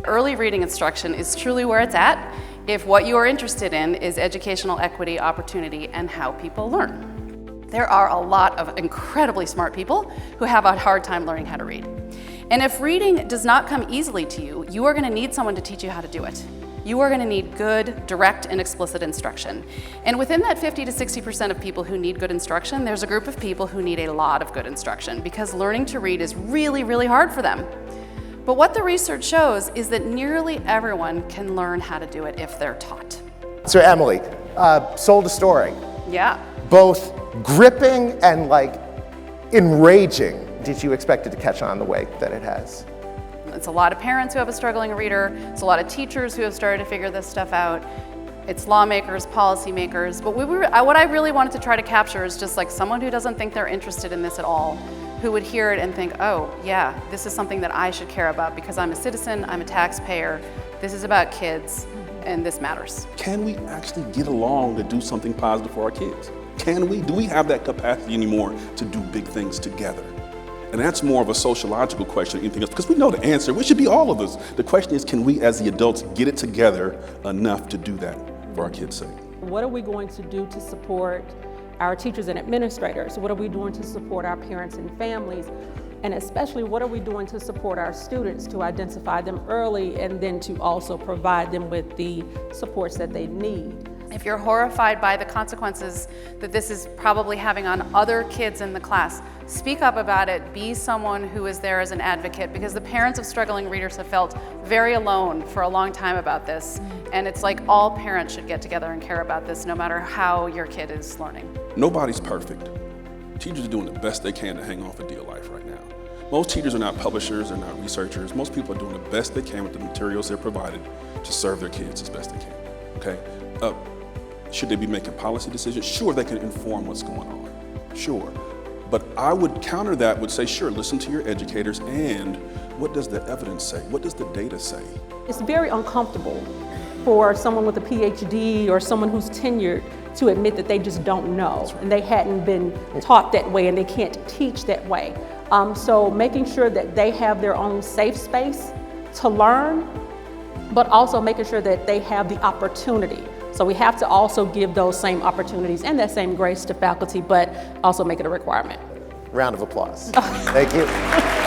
early reading instruction is truly where it's at if what you are interested in is educational equity, opportunity, and how people learn. There are a lot of incredibly smart people who have a hard time learning how to read. And if reading does not come easily to you, you are going to need someone to teach you how to do it. You are going to need good, direct, and explicit instruction. And within that 50 to 60% of people who need good instruction, there's a group of people who need a lot of good instruction because learning to read is really, really hard for them. But what the research shows is that nearly everyone can learn how to do it if they're taught. So Emily, sold a story. Yeah. Both gripping and enraging. Did you expect it to catch on the way that it has? It's a lot of parents who have a struggling reader. It's a lot of teachers who have started to figure this stuff out. It's lawmakers, policymakers. But what I really wanted to try to capture is just someone who doesn't think they're interested in this at all, who would hear it and think, oh yeah, this is something that I should care about because I'm a citizen, I'm a taxpayer, this is about kids, and this matters. Can we actually get along to do something positive for our kids? Can we? Do we have that capacity anymore to do big things together? And that's more of a sociological question than anything else, because we know the answer. We should be all of us. The question is, can we as the adults get it together enough to do that for our kids' sake? What are we going to do to support our teachers and administrators? What are we doing to support our parents and families? And especially, what are we doing to support our students to identify them early and then to also provide them with the supports that they need? If you're horrified by the consequences that this is probably having on other kids in the class, speak up about it. Be someone who is there as an advocate, because the parents of struggling readers have felt very alone for a long time about this. And it's like all parents should get together and care about this, no matter how your kid is learning. Nobody's perfect. Teachers are doing the best they can to hang on for dear life right now. Most teachers are not publishers, they're not researchers. Most people are doing the best they can with the materials they're provided to serve their kids as best they can, okay? Should they be making policy decisions? Sure, they can inform what's going on, sure. But I would counter that with say, sure, listen to your educators, and what does the evidence say? What does the data say? It's very uncomfortable for someone with a PhD or someone who's tenured to admit that they just don't know, right, and they hadn't been taught that way and they can't teach that way. So making sure that they have their own safe space to learn, but also making sure that they have the opportunity. So we have to also give those same opportunities and that same grace to faculty, but also make it a requirement. Round of applause. Thank you.